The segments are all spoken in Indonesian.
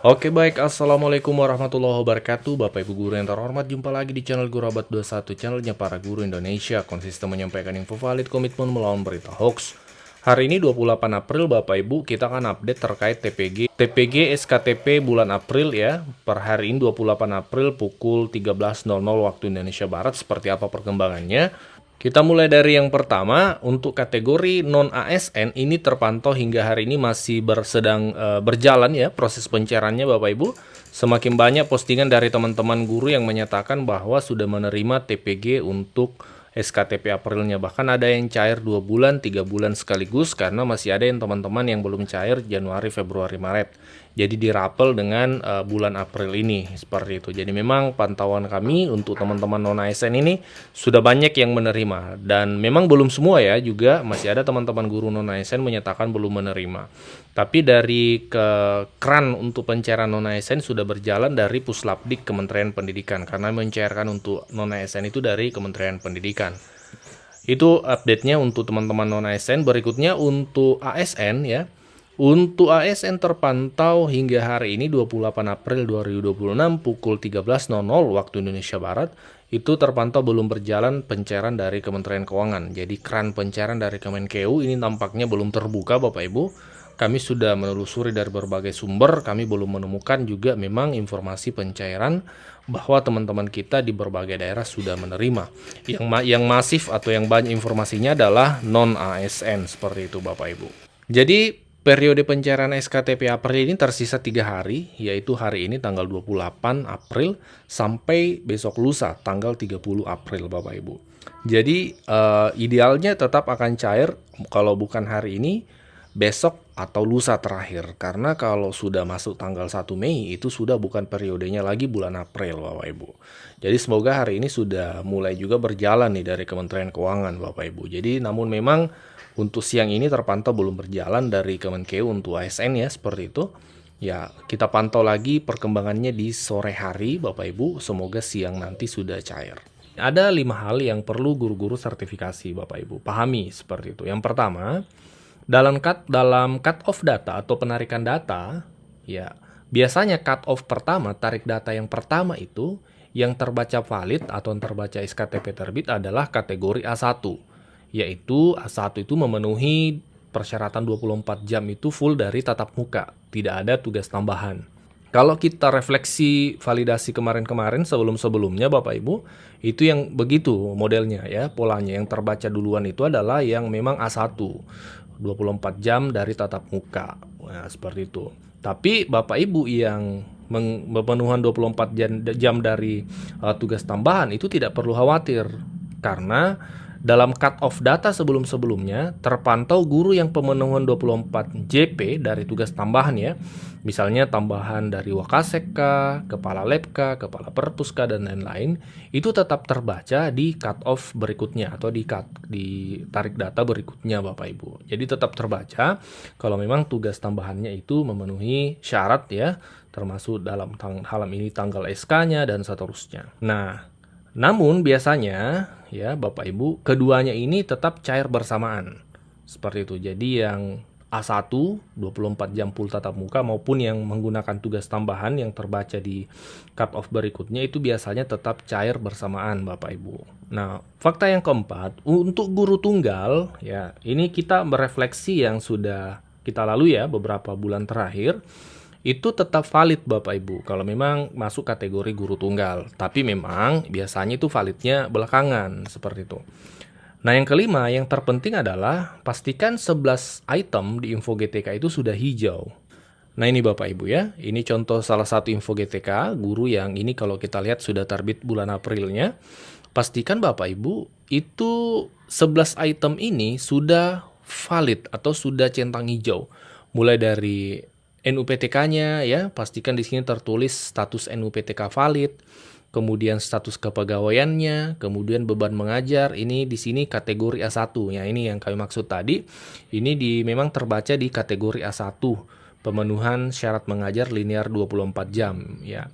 Oke baik, Assalamualaikum warahmatullahi wabarakatuh. Bapak Ibu guru yang terhormat, jumpa lagi di channel Guru Abad 21, channelnya para guru Indonesia, konsisten menyampaikan info valid, komitmen melawan berita hoax. Hari ini 28 April Bapak Ibu, kita akan update terkait TPG SKTP bulan April ya. Per hari ini 28 April pukul 13.00 waktu Indonesia Barat, seperti apa perkembangannya. Kita mulai dari yang pertama, untuk kategori non-ASN ini terpantau hingga hari ini masih sedang berjalan ya proses pencairannya Bapak Ibu. Semakin banyak postingan dari teman-teman guru yang menyatakan bahwa sudah menerima TPG untuk SKTP Aprilnya. Bahkan ada yang cair 2 bulan, 3 bulan sekaligus karena masih ada yang teman-teman yang belum cair Januari, Februari, Maret. Jadi dirapel dengan bulan April ini seperti itu. Jadi memang pantauan kami untuk teman-teman non ASN ini sudah banyak yang menerima dan memang belum semua ya, juga masih ada teman-teman guru non ASN menyatakan belum menerima. Tapi dari keran untuk pencairan non ASN sudah berjalan dari Puslapdik Kementerian Pendidikan karena mencairkan untuk non ASN itu dari Kementerian Pendidikan. Itu update-nya untuk teman-teman non ASN. Berikutnya untuk ASN ya. Untuk ASN terpantau hingga hari ini 28 April 2026 pukul 13.00 waktu Indonesia Barat, itu terpantau belum berjalan pencairan dari Kementerian Keuangan. Jadi keran pencairan dari Kemenkeu ini tampaknya belum terbuka Bapak Ibu. Kami sudah menelusuri dari berbagai sumber, kami belum menemukan juga memang informasi pencairan bahwa teman-teman kita di berbagai daerah sudah menerima. Yang masif atau yang banyak informasinya adalah non ASN seperti itu Bapak Ibu. Jadi periode pencairan SKTP April ini tersisa 3 hari, yaitu hari ini tanggal 28 April sampai besok lusa tanggal 30 April Bapak Ibu. Jadi idealnya tetap akan cair kalau bukan hari ini, besok atau lusa terakhir. Karena kalau sudah masuk tanggal 1 Mei itu sudah bukan periodenya lagi bulan April Bapak Ibu. Jadi semoga hari ini sudah mulai juga berjalan nih dari Kementerian Keuangan Bapak Ibu. Jadi namun memang untuk siang ini terpantau belum berjalan dari Kemenkeu untuk ASN ya, seperti itu. Ya, kita pantau lagi perkembangannya di sore hari Bapak Ibu, semoga siang nanti sudah cair. Ada 5 hal yang perlu guru-guru sertifikasi Bapak Ibu pahami seperti itu. Yang pertama, dalam cut off data atau penarikan data, ya biasanya cut off pertama, tarik data yang pertama itu yang terbaca valid atau yang terbaca SKTP terbit adalah kategori A1. Yaitu A1 itu memenuhi persyaratan 24 jam itu full dari tatap muka, tidak ada tugas tambahan. Kalau kita refleksi validasi kemarin-kemarin sebelum-sebelumnya Bapak Ibu, itu yang begitu modelnya ya, polanya yang terbaca duluan itu adalah yang memang A1, 24 jam dari tatap muka. Nah, seperti itu. Tapi Bapak Ibu yang pemenuhan 24 jam dari tugas tambahan itu tidak perlu khawatir karena dalam cut off data sebelum-sebelumnya, terpantau guru yang pemenuhan 24 JP dari tugas tambahan ya. Misalnya tambahan dari Wakaseka, Kepala Lepka, Kepala Perpuska, dan lain-lain, itu tetap terbaca di cut off berikutnya atau di tarik data berikutnya Bapak Ibu. Jadi tetap terbaca kalau memang tugas tambahannya itu memenuhi syarat ya, termasuk dalam hal ini tanggal SK-nya dan seterusnya. Nah, namun biasanya ya Bapak Ibu, keduanya ini tetap cair bersamaan. Seperti itu. Jadi yang A1 24 jam full tatap muka maupun yang menggunakan tugas tambahan yang terbaca di cut off berikutnya itu biasanya tetap cair bersamaan Bapak Ibu. Nah, fakta yang keempat, untuk guru tunggal ya, ini kita merefleksi yang sudah kita lalui ya beberapa bulan terakhir. Itu tetap valid Bapak Ibu kalau memang masuk kategori guru tunggal. Tapi memang biasanya itu validnya belakangan seperti itu. Nah yang kelima yang terpenting adalah pastikan 11 item di info GTK itu sudah hijau. Nah ini Bapak Ibu ya, ini contoh salah satu info GTK guru yang ini kalau kita lihat sudah terbit bulan Aprilnya. Pastikan Bapak Ibu itu 11 item ini sudah valid atau sudah centang hijau. Mulai dari NUPTK-nya ya, pastikan di sini tertulis status NUPTK valid, kemudian status kepegawaiannya, kemudian beban mengajar, ini di sini kategori A1. Ya, ini yang kami maksud tadi. Ini memang terbaca di kategori A1, pemenuhan syarat mengajar linear 24 jam ya.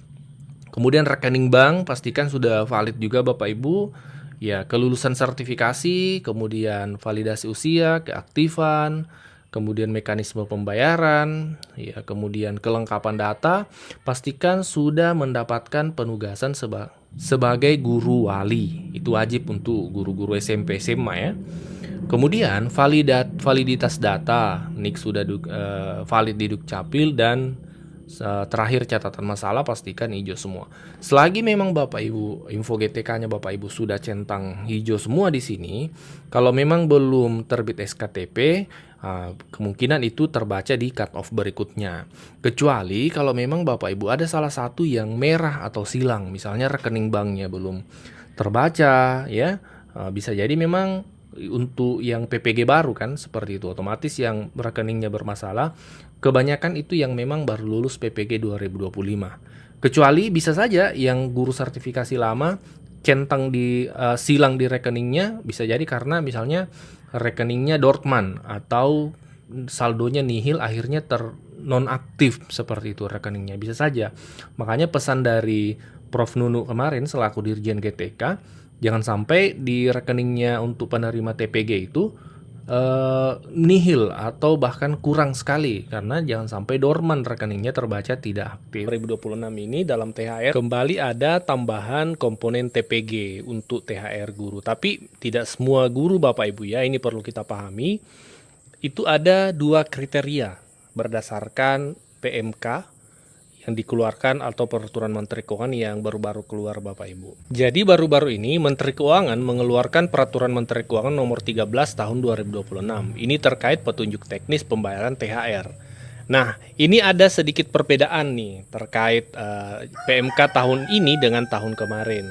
Kemudian rekening bank pastikan sudah valid juga Bapak Ibu. Ya, kelulusan sertifikasi, kemudian validasi usia, keaktifan, kemudian mekanisme pembayaran, ya, kemudian kelengkapan data, pastikan sudah mendapatkan penugasan sebagai guru wali. Itu wajib untuk guru-guru SMP SMA ya. Kemudian validitas data, NIK sudah valid di Dukcapil, dan terakhir catatan masalah pastikan hijau semua. Selagi memang Bapak Ibu info GTK-nya Bapak Ibu sudah centang hijau semua di sini, kalau memang belum terbit SKTP, kemungkinan itu terbaca di cut off berikutnya. Kecuali kalau memang Bapak Ibu ada salah satu yang merah atau silang, misalnya rekening banknya belum terbaca ya, bisa jadi memang untuk yang PPG baru kan seperti itu, otomatis yang rekeningnya bermasalah kebanyakan itu yang memang baru lulus PPG 2025. Kecuali bisa saja yang guru sertifikasi lama centang di silang di rekeningnya, bisa jadi karena misalnya rekeningnya dortmund atau saldonya nihil, akhirnya nonaktif seperti itu rekeningnya, bisa saja. Makanya pesan dari Prof Nunu kemarin selaku Dirjen GTK, jangan sampai di rekeningnya untuk penerima TPG itu nihil atau bahkan kurang sekali, karena jangan sampai dorman rekeningnya terbaca tidak aktif. 2026 ini dalam THR kembali ada tambahan komponen TPG untuk THR guru, tapi tidak semua guru Bapak Ibu ya, ini perlu kita pahami. Itu ada 2 kriteria berdasarkan PMK yang dikeluarkan atau peraturan Menteri Keuangan yang baru-baru keluar Bapak Ibu. Jadi baru-baru ini Menteri Keuangan mengeluarkan peraturan Menteri Keuangan nomor 13 tahun 2026. Ini terkait petunjuk teknis pembayaran THR. Nah, ini ada sedikit perbedaan nih terkait PMK tahun ini dengan tahun kemarin.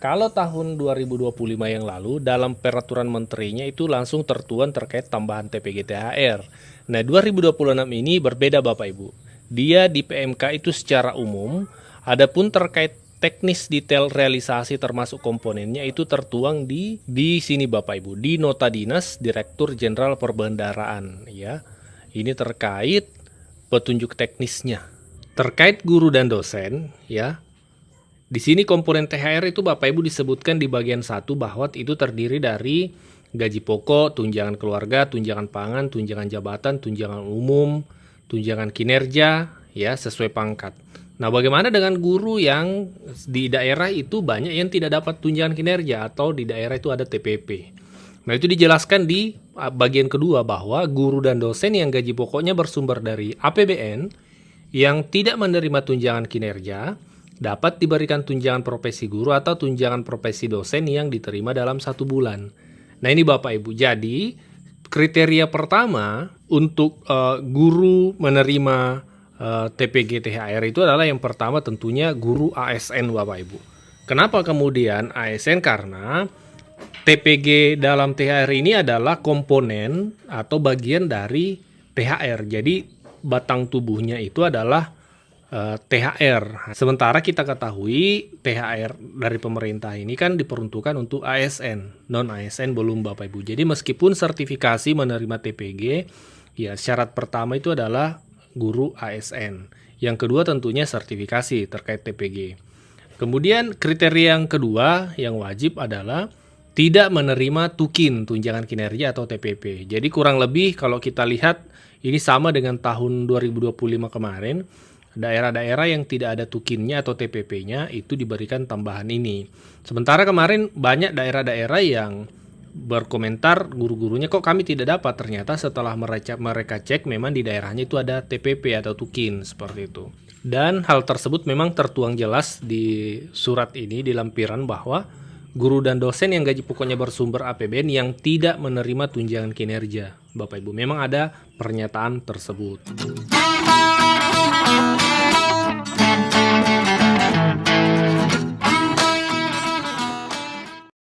Kalau tahun 2025 yang lalu dalam peraturan menterinya itu langsung tertuang terkait tambahan TPG THR. Nah, 2026 ini berbeda Bapak Ibu. Dia di PMK itu secara umum, adapun terkait teknis detail realisasi termasuk komponennya itu tertuang di sini Bapak Ibu, di Nota Dinas Direktur Jenderal Perbendaharaan ya. Ini terkait petunjuk teknisnya. Terkait guru dan dosen ya. Di sini komponen THR itu Bapak Ibu disebutkan di bagian 1 bahwa itu terdiri dari gaji pokok, tunjangan keluarga, tunjangan pangan, tunjangan jabatan, tunjangan umum, tunjangan kinerja ya sesuai pangkat. Nah, bagaimana dengan guru yang di daerah itu banyak yang tidak dapat tunjangan kinerja atau di daerah itu ada TPP. Nah, itu dijelaskan di bagian kedua bahwa guru dan dosen yang gaji pokoknya bersumber dari APBN yang tidak menerima tunjangan kinerja dapat diberikan tunjangan profesi guru atau tunjangan profesi dosen yang diterima dalam 1 bulan. Nah, ini Bapak Ibu. Jadi kriteria pertama untuk guru menerima TPG THR itu adalah yang pertama tentunya guru ASN Bapak Ibu. Kenapa kemudian ASN? Karena TPG dalam THR ini adalah komponen atau bagian dari THR. Jadi batang tubuhnya itu adalah THR. Sementara kita ketahui THR dari pemerintah ini kan diperuntukkan untuk ASN, non ASN belum Bapak Ibu. Jadi meskipun sertifikasi menerima TPG, ya syarat pertama itu adalah guru ASN. Yang kedua tentunya sertifikasi terkait TPG. Kemudian kriteria yang kedua yang wajib adalah tidak menerima TUKIN, tunjangan kinerja atau TPP. Jadi kurang lebih kalau kita lihat ini sama dengan tahun 2025 kemarin. Daerah-daerah yang tidak ada tukinnya atau TPP-nya itu diberikan tambahan ini. Sementara kemarin banyak daerah-daerah yang berkomentar guru-gurunya kok kami tidak dapat. Ternyata setelah mereka cek memang di daerahnya itu ada TPP atau tukin seperti itu. Dan hal tersebut memang tertuang jelas di surat ini di lampiran bahwa guru dan dosen yang gaji pokoknya bersumber APBN yang tidak menerima tunjangan kinerja. Bapak Ibu, memang ada pernyataan tersebut.